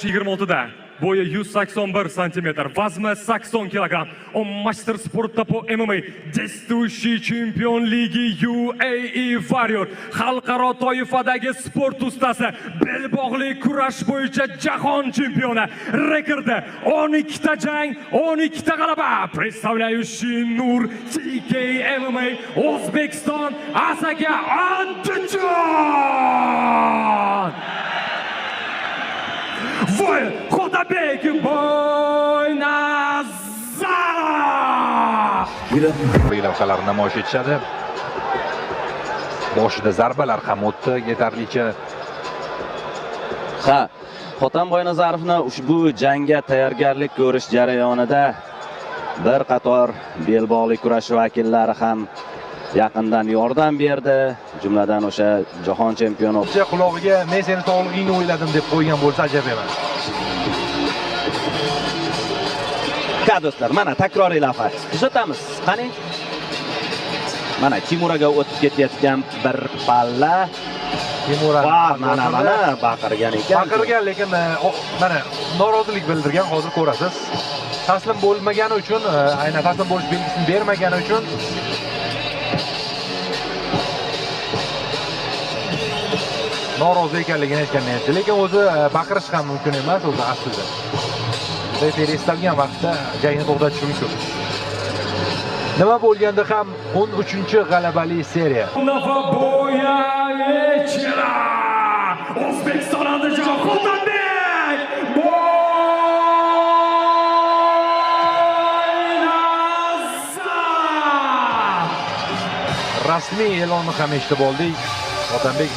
26 da. Bo'yi 181 cm, vazni 80 kg. Он мастер спорта по ММА, действующий чемпион лиги UAE Warrior, xalqaro toifadagi sport ustasi, belbog'li kurash bo'yicha jahon chempioni, rekordi 12 ta jang, 12 ta g'alaba. Представляющий Nur TK MMA O'zbekiston Asaka Andijon. Voy, Xudabek Boynazarov. Lavhalar namoyish etishadi. Boshida zarbalar ham o'tdi yetarlicha. Ha, Xotan Boynazarovni ushbu jangga tayyorgarlik ko'rish jarayonida bir qator belbog'li kurash vakillari ham yaqindan yordam berdi. Jumladan o'sha jahon chempioni Qulog'iga men seni sog'lig'ingni o'yladim deb qo'ygan bo'lsa ajab emas. Do'stlar, mana takroriy lavha. Kuzatamiz. Qani? Mana Timuraga o'tib ketayotgan bir palla. Timura mana baqirgan ekan. Baqirgan, lekin mana norozilik bildirgan, hozir ko'rasiz. Taslim bo'lmagani uchun, aynan taslim bo'lish belgisini bermagani uchun norozi ekanligini aytganman. Lekin o'zi baqirish ham mumkin emas o'zi aslida. Referi istalgan vaqtda jangni to'xtatishi mumkin. Nima bo'lganda ham 13-g'alabali seriya. O'zbekiston Andijon Xudabek Boynazarov. Rasmiy e'lonni ham eshitib oldik. Xudabek